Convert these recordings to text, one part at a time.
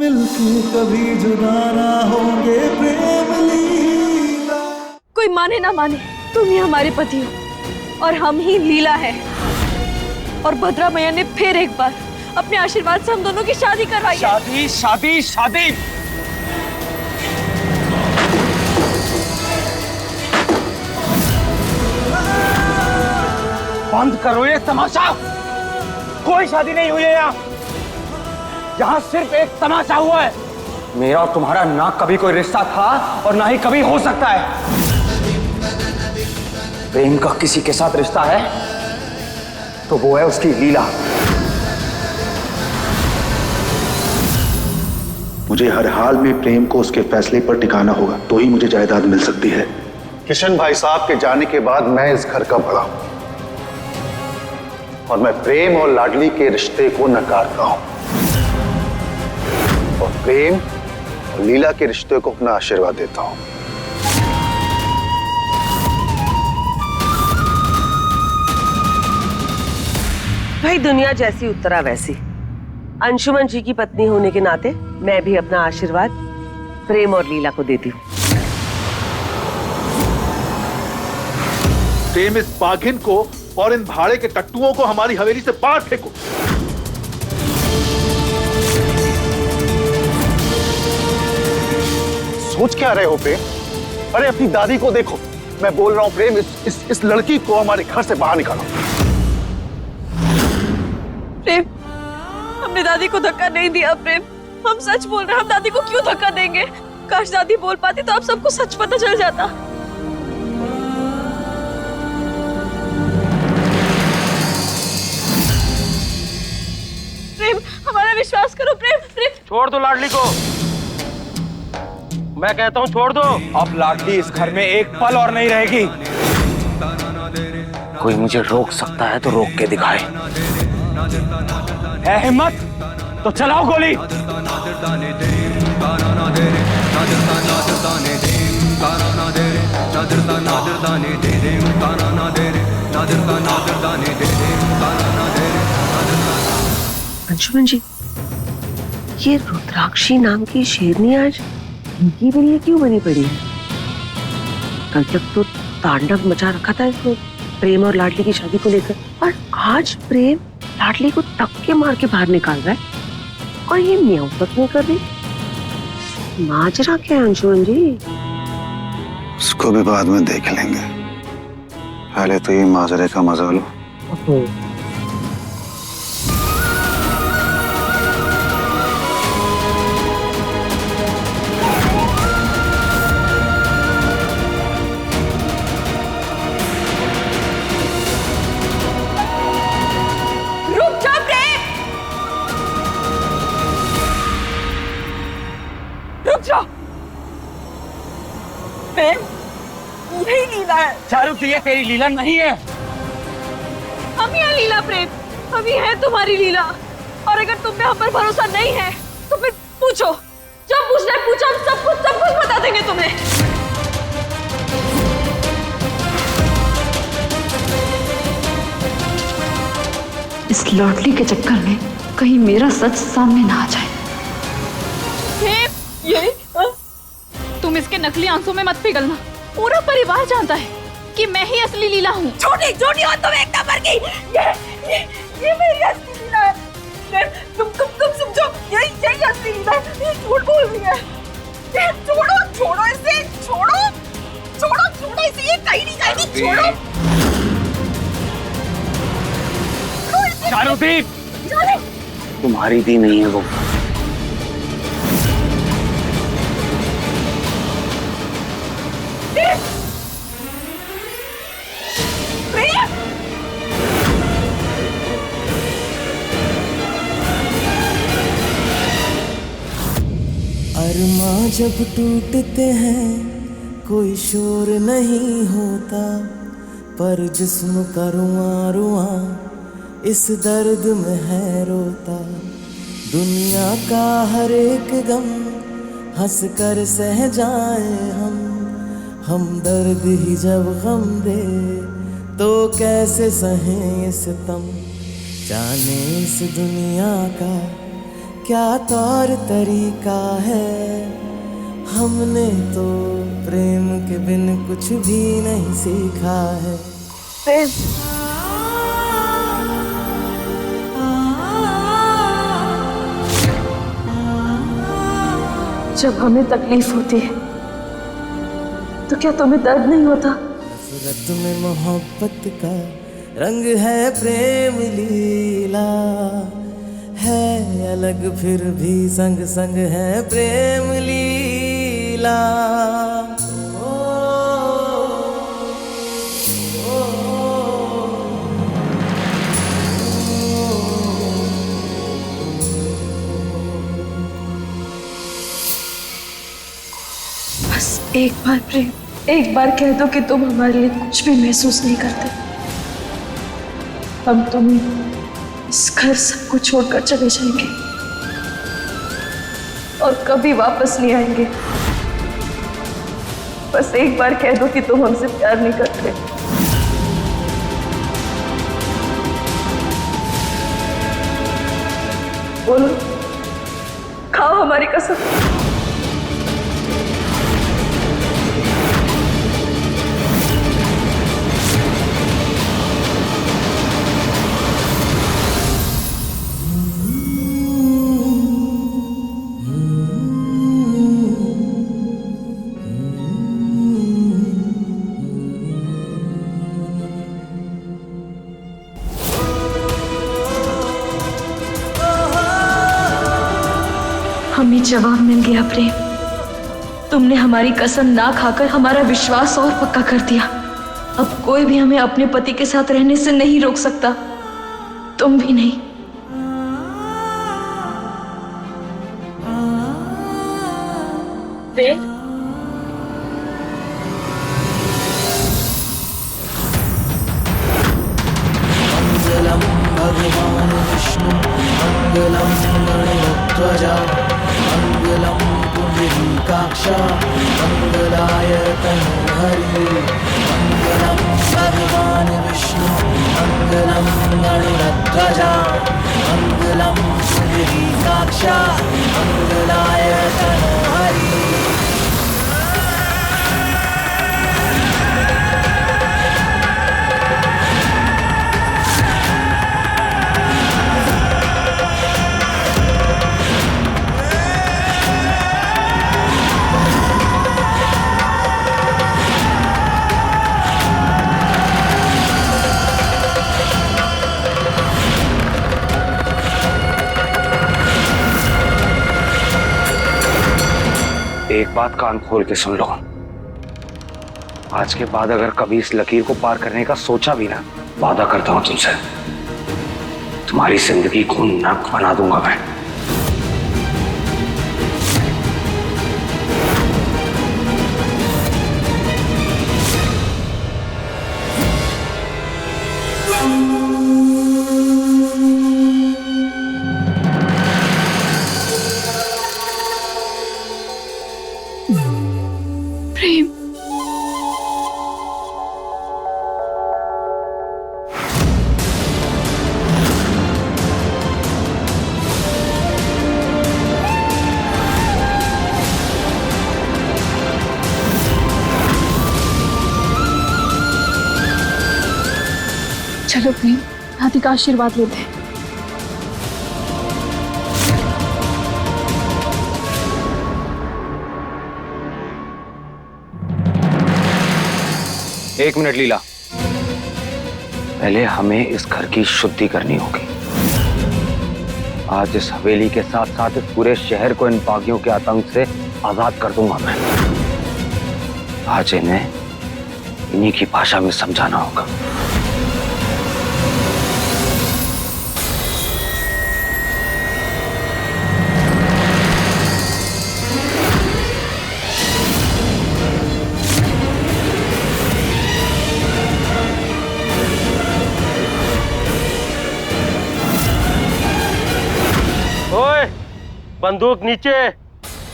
मिलके कभी जुदा ना होंगे प्रेम लीला। कोई माने ना माने, तुम ही हमारे पति हो और हम ही लीला है। और भद्रा मैया ने फिर एक बार अपने आशीर्वाद से हम दोनों की शादी करवाई। शादी शादी शादी। बंद करो ये तमाशा। कोई शादी नहीं हुई है यहाँ सिर्फ एक तमाशा हुआ है। मेरा और तुम्हारा ना कभी कोई रिश्ता था और ना ही कभी हो सकता है। प्रेम का किसी के साथ रिश्ता है तो वो है उसकी लीला। मुझे हर हाल में प्रेम को उसके फैसले पर टिकाना होगा, तो ही मुझे जायदाद मिल सकती है। किशन भाई साहब के जाने के बाद मैं इस घर का बड़ा हूं और मैं प्रेम और लाडली के रिश्ते को नकारता हूं और प्रेम और लीला के रिश्ते को अपना आशीर्वाद देता हूं। भाई दुनिया जैसी उत्तरा वैसी। अंशुमन जी की पत्नी होने के नाते मैं भी अपना आशीर्वाद प्रेम और लीला को देती हूँ। प्रेम, इस बाघिन को और इन भाड़े के टट्टुओं को हमारी हवेली से बाहर फेंको। सोच क्या रहे हो प्रेम? अरे अपनी दादी को देखो। मैं बोल रहा हूं प्रेम, इस लड़की को हमारे घर से बाहर निकालो। प्रेम, हमने दादी को धक्का नहीं दिया। प्रेम, हम सच बोल रहे हैं। हम दादी को क्यों धक्का देंगे? काश दादी बोल पाती तो आप सबको सच पता चल जाता। प्रेम, हमारा विश्वास करो। प्रेम, प्रेम। छोड़ दो लाडली को। मैं कहता हूँ छोड़ दो। अब लाडली इस घर में एक पल और नहीं रहेगी। कोई मुझे रोक सकता है तो रोक के दिखाए। है हिम्मत तो चलाओ गोली। अंशुमन जी, ये रुद्राक्षी नाम की शेरनी आज इनकी के लिए क्यों बनी पड़ी है? कल तक तो तांडव मचा रखा था इसको प्रेम और लाडली की शादी को लेकर, और आज प्रेम लाडली को धक्के मार के बाहर निकाल रहा है और ये म्याऊं तक नहीं कर रही। माजरा क्या है अंशुमन जी? उसको भी बाद में देख लेंगे, पहले तो ये माजरे का मजा लो। यही लीला है। चारू, ये तेरी लीला नहीं है। हम ही है लीला। प्रेम, हम ही है तुम्हारी लीला। और अगर तुम पे हम पर भरोसा नहीं है तो फिर पूछो। जब पूछना है पूछो, हम सब कुछ बता देंगे तुम्हें। इस लाडली के चक्कर में कहीं मेरा सच सामने ना आ जाए। ये तुम इसके नकली आंसू में मत पिघलना। पूरा परिवार जानता है कि मैं ही असली लीला हूँ। छोटी छोटी हो तुम, एक नंबर की। ये मेरी असली लीला है। तुम समझो, यही असली लीला है। ये झूठ बोल रही है। छोड़ो इसे, छोड़ो इसे। ये कहीं नहीं जाएगी। छोड़ो चारुदीप, तुम्हारी दी नहीं है वो। अरमां जब टूटते हैं कोई शोर नहीं होता, पर जिस्म का रुआं इस दर्द में है रोता। दुनिया का हर एक गम हंस कर सह जाए हम दर्द ही जब गम दे तो कैसे सहें इस तम। जाने इस दुनिया का क्या तौर तरीका है, हमने तो प्रेम के बिन कुछ भी नहीं सीखा है। प्रेम जब हमें तकलीफ होती है तो क्या तुम्हें दर्द नहीं होता? नफरत में मोहब्बत का रंग है प्रेम लीला, है अलग फिर भी संग संग है प्रेम लीला। बस एक बार प्रेम, एक बार कह दो कि तुम हमारे लिए कुछ भी महसूस नहीं करते। हम तुम्हें इस घर सबको छोड़कर चले जाएंगे और कभी वापस नहीं आएंगे। बस एक बार कह दो कि तुम हमसे प्यार नहीं करते। बोलो, खाओ हमारी कसम। हमें जवाब मिल गया प्रेम। तुमने हमारी कसम ना खाकर हमारा विश्वास और पक्का कर दिया। अब कोई भी हमें अपने पति के साथ रहने से नहीं रोक सकता, तुम भी नहीं। प्रेम मंगलम भगवान विष्णु मंगलम गणध्वजा मंगलम पुंडरीकाक्ष मंगलाय तनोहरि। मंगलम भगवान विष्णु मंगलम गणध्वजा मंगलम पुंडरीकाक्ष मंगलाय तनोहरि। एक बात कान खोल के सुन लो, आज के बाद अगर कभी इस लकीर को पार करने का सोचा भी ना, वादा करता हूं तुमसे, तुम्हारी जिंदगी को नर्क बना दूंगा मैं। प्रेम, चलो प्रेम, हाथी का आशीर्वाद लेते हैं। एक मिनट लीला, पहले हमें इस घर की शुद्धि करनी होगी। आज इस हवेली के साथ साथ इस पूरे शहर को इन बागियों के आतंक से आजाद कर दूंगा मैं। आज इन्हें इन्हीं की भाषा में समझाना होगा। बंदूक नीचे,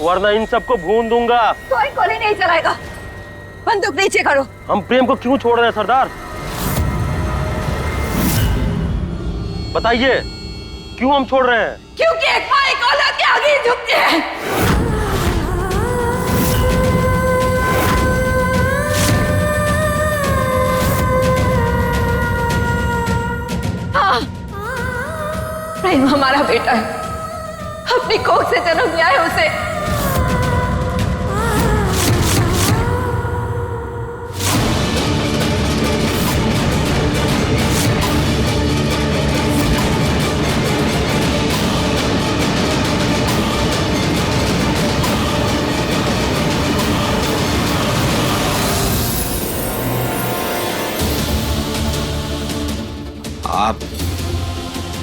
वरना इन सबको भून दूंगा। कोई गोली नहीं चलाएगा, बंदूक नीचे करो। हम प्रेम को क्यों छोड़ रहे हैं सरदार? बताइए, क्यों हम छोड़ रहे हैं? क्योंकि एक माँ एक औलाद आगे झुकते हैं। हाँ, प्रेम हमारा बेटा है, अपनी कोख से जन्म लिया है उसे।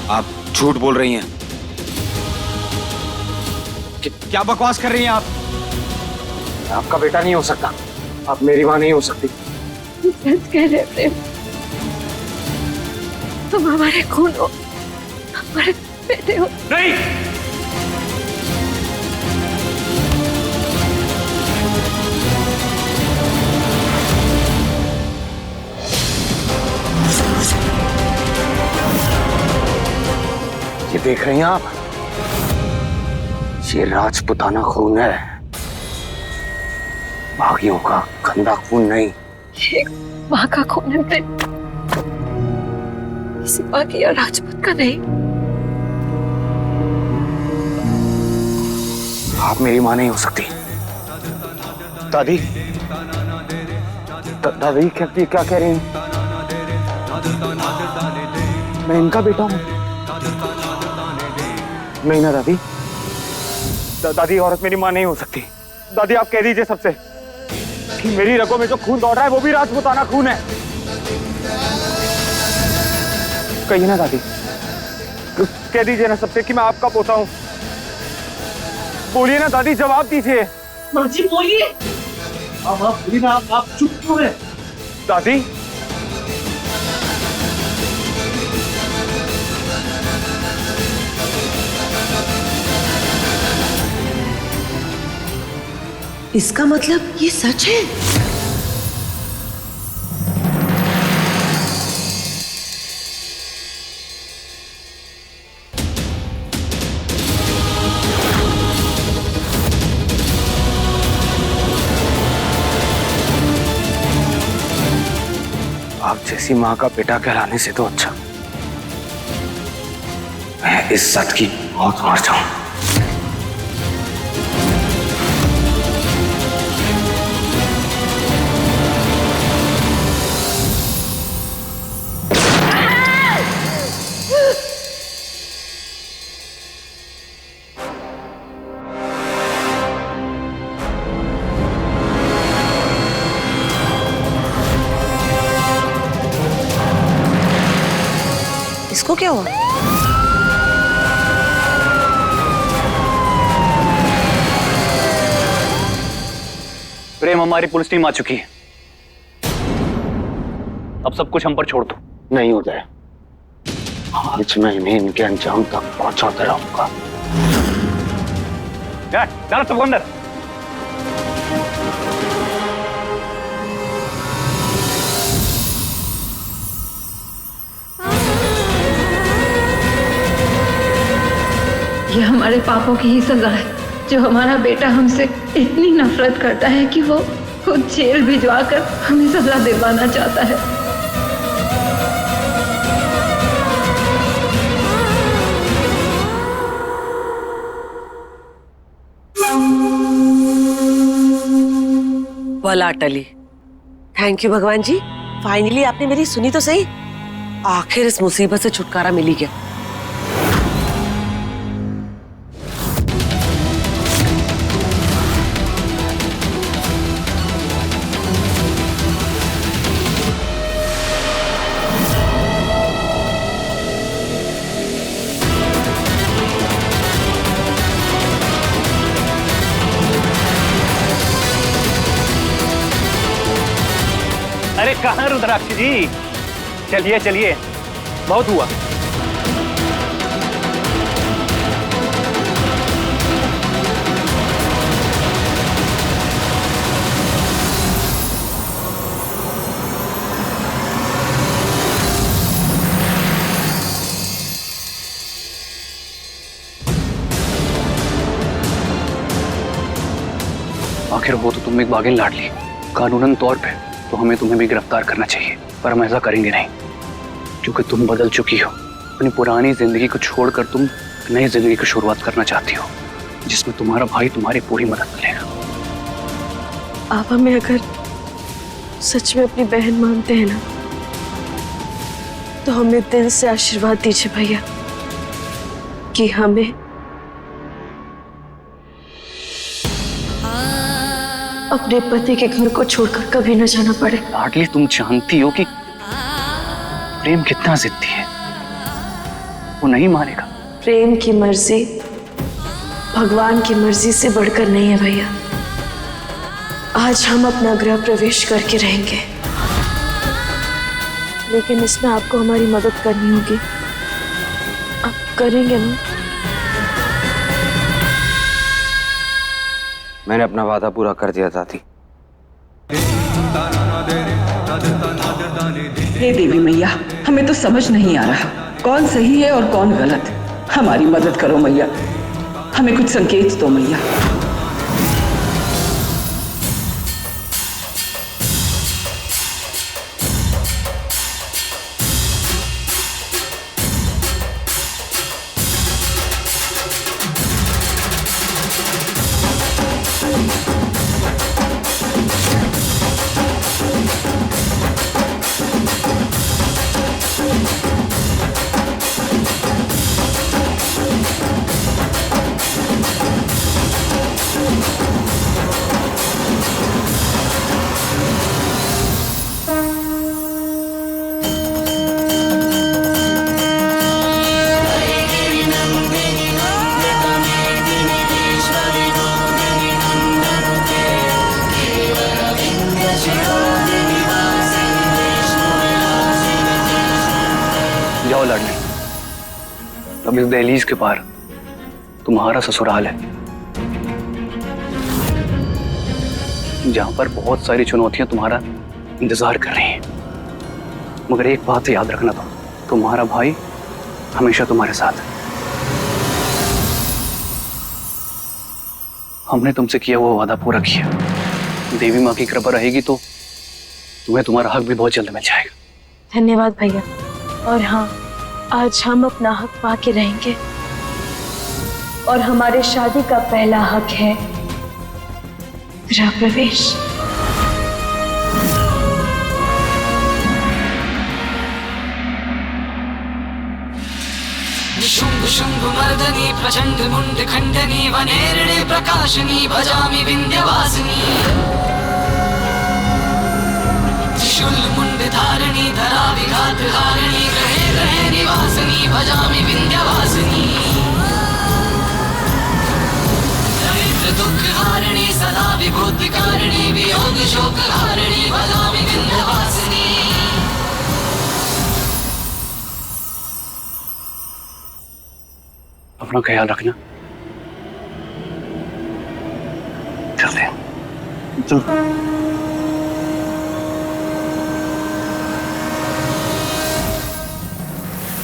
आप झूठ बोल रही हैं। क्या बकवास कर रही हैं आप? मैं आपका बेटा नहीं हो सकता, आप मेरी मां नहीं हो सकती। सच कह रहे प्रेम, तुम हमारे खून हो, हमारे बेटे हो। नहीं, ये देख रही हैं आप, ये राजपुताना खून है, बागियों का गंदा खून नहीं। ये माँ का खून है प्रेम, किसी बागी या राजपूत का नहीं। आप मेरी मां नहीं हो सकती। दादी, दादी क्या कह रही हैं? मैं इनका बेटा हूं। नहीं ना दादी, दादी औरत मेरी मां नहीं हो सकती। दादी आप कह दीजिए सबसे कि मेरी रगों में जो खून दौड़ रहा है वो भी राजपुताना खून है। कहिए ना दादी, कह दीजिए ना सबसे कि मैं आपका पोता हूं। बोलिए ना दादी, जवाब दीजिए। जी बोलिए। अब आप बोलिए ना, आप चुप क्यों हैं? दादी, इसका मतलब ये सच है? आप जैसी मां का बेटा कहलाने से तो अच्छा मैं इज्जत की मौत मर जाऊं। इसको क्या हुआ? प्रेम, हमारी पुलिस टीम आ चुकी है, अब सब कुछ हम पर छोड़ दो। नहीं उदय, आज मैं इन्हें इनके अंजाम तक पहुंचाता रहूंगा। चलो सबको अंदर। ये हमारे पापों की ही सजा है, जो हमारा बेटा हमसे इतनी नफरत करता है कि वो खुद जेल भिजवा कर हमें सजा दिलवाना चाहता है। वाला टली। थैंक यू भगवान जी, फाइनली आपने मेरी सुनी तो सही। आखिर इस मुसीबत से छुटकारा मिल ही गया। अरे कहाँ रुद्राक्ष जी, चलिए चलिए, बहुत हुआ। आखिर वो तो तुम एक बागिन लाडली, कानूनन तौर पे तो हमें तुम्हें भी गिरफ्तार करना चाहिए, पर हम ऐसा करेंगे नहीं क्योंकि तुम बदल चुकी हो। अपनी पुरानी जिंदगी को छोड़कर तुम नई जिंदगी की शुरुआत करना चाहती हो, जिसमें तुम्हारा भाई तुम्हारी पूरी मदद करेगा। आप हमें अगर सच में अपनी बहन मानते हैं ना, तो हमें दिल से आशीर्वाद दीजिए भैया कि हमें अपने पति के घर को छोड़कर कभी न जाना पड़े। लाडली, तुम जानती हो कि प्रेम कितना जिद्दी है, वो नहीं मानेगा। प्रेम की मर्जी भगवान की मर्जी से बढ़कर नहीं है भैया। आज हम अपना गृह प्रवेश करके रहेंगे, लेकिन इसमें आपको हमारी मदद करनी होगी। आप करेंगे ना? मैंने अपना वादा पूरा कर दिया दादी। हे देवी मैया, हमें तो समझ नहीं आ रहा कौन सही है और कौन गलत। हमारी मदद करो मैया, हमें कुछ संकेत दो मैया। जाओ लड़ने। अब इस दहलीज के पार तुम्हारा ससुराल है, जहां पर बहुत सारी चुनौतियां तुम्हारा इंतजार कर रही हैं। मगर एक बात याद रखना, तुम्हारा भाई हमेशा तुम्हारे साथ है। हमने तुमसे किया वो वादा पूरा किया। देवी माँ की कृपा रहेगी तो तुम्हें तुम्हारा हक भी बहुत जल्द मिल जाएगा। धन्यवाद भैया। और हाँ, आज हम अपना हक पाके रहेंगे, और हमारे शादी का पहला हक है गृह प्रवेश। शुंभ शुंभ मर्दनी प्रचंड मुंड खंडनी वनेरणे प्रकाशनी भजामि विंध्यवासिनी। त्रिशूल मुंड धारणी धरा विघात हारिणी ग्रहे ग्रहे निवासिनी भजामि विंध्यवासिनी। दरिद्र दुख हारिणी सदा विभूति कारिणी वियोग शोक हारिणी भजामि विंध्यवासिनी। अपना ख्याल रखना। चलते हैं।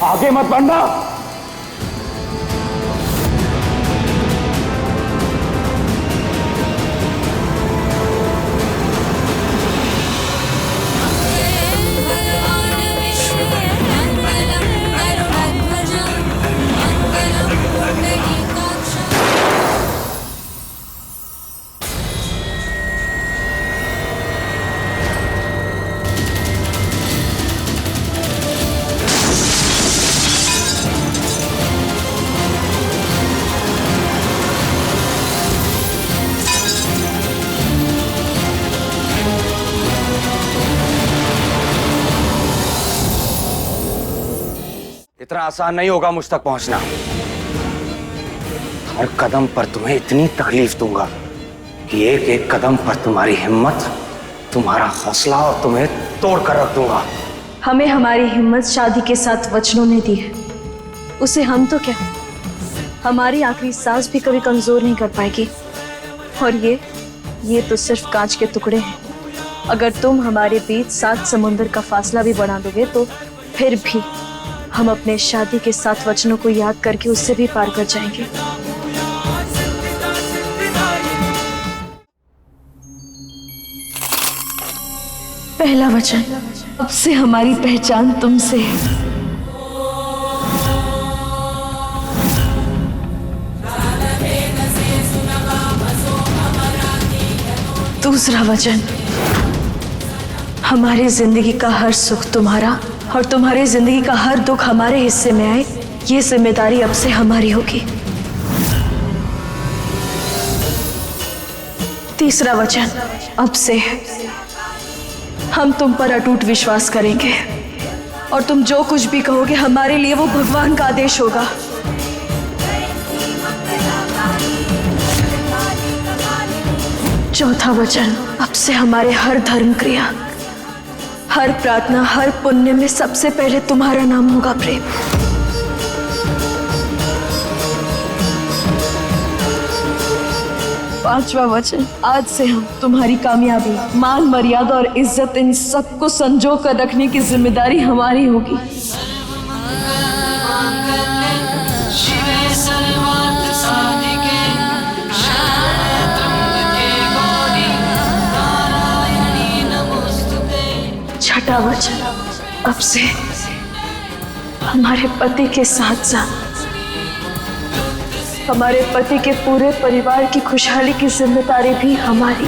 आगे मत बढ़ना। इतना आसान नहीं होगा मुझ तक पहुंचना। हर कदम पर तुम्हें इतनी तकलीफ दूंगा कि एक एक कदम पर तुम्हारी हिम्मत, तुम्हारा हौसला और तुम्हें तोड़ कर रख दूंगा। हमें हमारी हिम्मत शादी के साथ वचनों ने दी है, उसे हम तो क्या, हमारी आखिरी सांस भी कभी कमजोर नहीं कर पाएगी। और ये तो सिर्फ कांच के टुकड़े हैं। अगर तुम हमारे बीच 7 समुंदर का फासला भी बढ़ा दोगे तो फिर भी हम अपने शादी के 7 वचनों को याद करके उससे भी पार कर जाएंगे। पहला वचन, अब से हमारी पहचान तुमसे है। दूसरा वचन, हमारी जिंदगी का हर सुख तुम्हारा और तुम्हारी जिंदगी का हर दुख हमारे हिस्से में आए, ये जिम्मेदारी अब से हमारी होगी। तीसरा वचन, अब से हम तुम पर अटूट विश्वास करेंगे और तुम जो कुछ भी कहोगे हमारे लिए वो भगवान का आदेश होगा। चौथा वचन, अब से हमारे हर धर्म क्रिया, हर प्रार्थना, हर पुण्य में सबसे पहले तुम्हारा नाम होगा प्रेम। पांचवा वचन, आज से हम तुम्हारी कामयाबी, मान मर्यादा और इज्जत इन सबको संजो कर रखने की जिम्मेदारी हमारी होगी। छठा वचन, अब से हमारे पति के साथ साथ हमारे पति के पूरे परिवार की खुशहाली की जिम्मेदारी भी हमारी।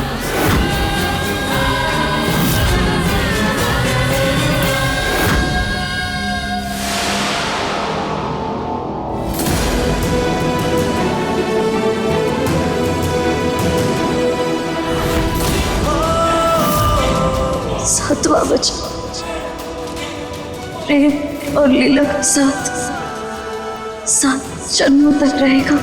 सातवां वचन, प्रेम और लीला का साथ जन्मों तक रहेगा।